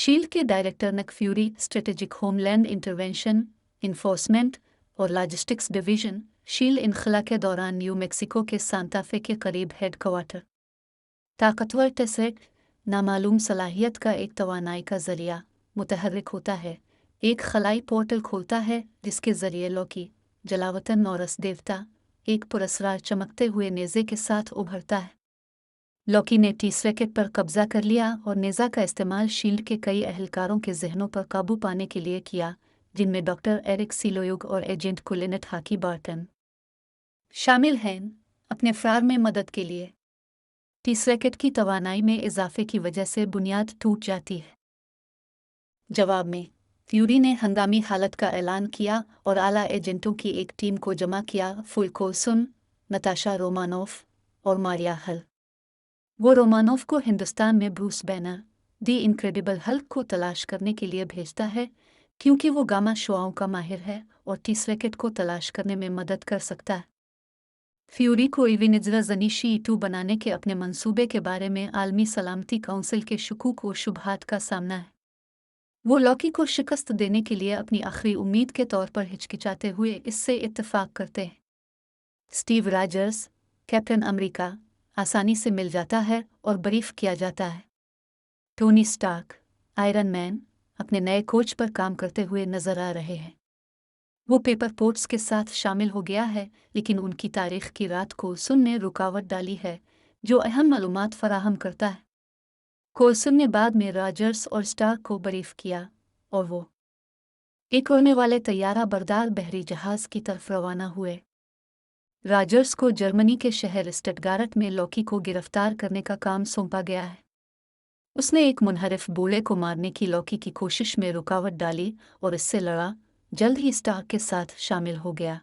Shield के director Nick Fury strategic homeland intervention, enforcement और logistics division shield इनखला के दौरान न्यू मेक्सिको के सांता फे के करीब हेडक्वार्टर। ताकतवर टेसरेट नामालूम सलाहियत का एक तवानाई का जरिया मुतहर्रिक होता है, एक खलाई पोर्टल खोलता है जिसके जरिए लॉकी जलावतन नॉरस देवता एक पुरस्कार चमकते हुए नेज़े के साथ उभरता है। लॉकी ने टीसरेकेट पर कब्जा कर लिया और नेज़ा का इस्तेमाल शील्ड के कई अहलकारों के जहनों पर काबू पाने के लिए किया, जिनमें डॉक्टर एरिक सिलोयुग और एजेंट कुलिनेट हाकी बार्टन शामिल हैं। अपने फरार में मदद के लिए टीसरेकेट की तवानाई में इजाफे की वजह से बुनियाद टूट जाती है। जवाब में फ्यूरी ने हंगामी हालत का ऐलान किया और आला एजेंटों की एक टीम को जमा किया, फुल कोल्सन, नताशा रोमानोफ और मारिया हल। वो रोमानोफ को हिंदुस्तान में ब्रूस बैनर दी इनक्रेडिबल हल्क को तलाश करने के लिए भेजता है, क्योंकि वो गामा शुआओं का माहिर है और टीसरेकेट को तलाश करने में मदद कर सकता है। फ्यूरी को इविनिज्रा जनीशी 2 बनाने के अपने मंसूबे के बारे में आलमी सलामती काउंसिल के शकूक व शुबहात का सामना है। वो लॉकी को शिकस्त देने के लिए अपनी आखिरी उम्मीद के तौर पर हिचकिचाते हुए इससे इत्तेफाक करते हैं। स्टीव रॉजर्स, कैप्टन अमेरिका, आसानी से मिल जाता है और ब्रीफ किया जाता है। टोनी स्टार्क, आयरन मैन, अपने नए कोच पर काम करते हुए नजर आ रहे हैं। वो पेपर पोर्ट्स के साथ शामिल हो गया है, लेकिन उनकी तारीख की रात को सुन ने रुकावट डाली है, जो अहम मालूमात फराहम करता है। कोल्सन ने बाद में रॉजर्स और स्टार्क को ब्रीफ किया और वो एक उड़ने वाले तैयारा बरदार बहरी जहाज की तरफ रवाना हुए। रॉजर्स को जर्मनी के शहर स्टटगार्ट में लॉकी को गिरफ्तार करने का काम सौंपा गया है। उसने एक मुनहरिफ बूढ़े को मारने की लॉकी की कोशिश में रुकावट डाली और इससे लड़ा, जल्द ही स्टार्क के साथ शामिल हो गया।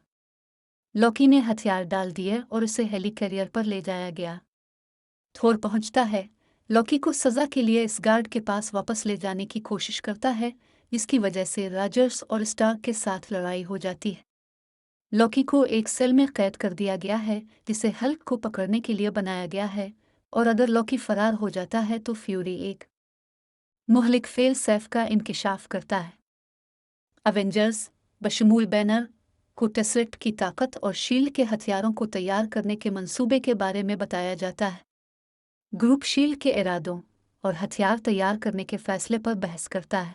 लॉकी ने हथियार डाल दिए और उसे हेलीकैरियर पर ले जाया गया। थोर पहुंचता है, लॉकी को सजा के लिए इस गार्ड के पास वापस ले जाने की कोशिश करता है, जिसकी वजह से रॉजर्स और स्टार्क के साथ लड़ाई हो जाती है। लॉकी को एक सेल में कैद कर दिया गया है, जिसे हल्क को पकड़ने के लिए बनाया गया है, और अगर लॉकी फरार हो जाता है तो फ्यूरी एक मुहलिक फेल सेफ का इंकिशाफ करता है। अवेंजर्स बशमूल बैनर को टेसरेक्ट की ताकत और शील्ड के हथियारों को तैयार करने के मंसूबे के बारे में बताया जाता है। ग्रुप शील्ड के इरादों और हथियार तैयार करने के फैसले पर बहस करता है।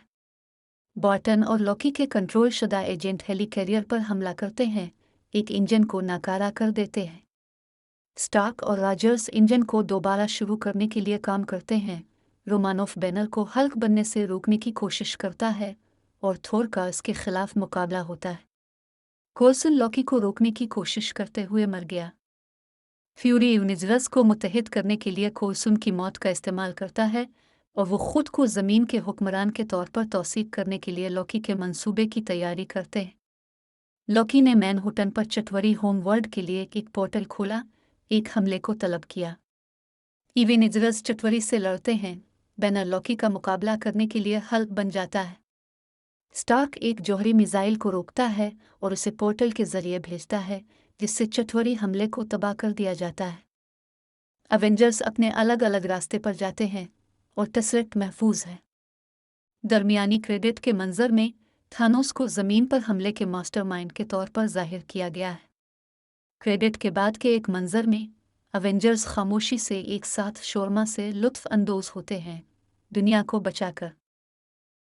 बॉर्टन और लॉकी के कंट्रोल शुदा एजेंट हेलीकैरियर पर हमला करते हैं, एक इंजन को नाकारा कर देते हैं। स्टार्क और रॉजर्स इंजन को दोबारा शुरू करने के लिए काम करते हैं। रोमानोफ बैनर को हल्क बनने से रोकने की कोशिश करता है और थोर का इसके खिलाफ मुकाबला होता है। कोल्सन लॉकी को रोकने की कोशिश करते हुए मर गया। फ्यूरी यूनिजरस को मुत्तहिद करने के लिए कोल्सन की मौत का इस्तेमाल करता है और वो खुद को ज़मीन के हुक्मरान के तौर पर तौसीक करने के लिए लॉकी के मंसूबे की तैयारी करते हैं। लॉकी ने मैनहट्टन पर चटवरी होम वर्ल्ड के लिए एक पोर्टल खोला, एक हमले को तलब किया। इवेनिजरस चटवरी से लड़ते हैं, बैनर लॉकी का मुकाबला करने के लिए हल्क बन जाता है। स्टार्क एक जौहरी मिसाइल को रोकता है और उसे पोर्टल के जरिए भेजता है, जिससे चटवरी हमले को तबाह कर दिया जाता है। अवेंजर्स अपने अलग अलग रास्ते पर जाते हैं और टेसरेक्ट महफूज है। दरमियानी क्रेडिट के मंजर में थानोस को ज़मीन पर हमले के मास्टरमाइंड के तौर पर जाहिर किया गया है। क्रेडिट के बाद के एक मंजर में अवेंजर्स खामोशी से एक साथ शोरमा से लुत्फ अंदोज होते हैं, दुनिया को बचाकर।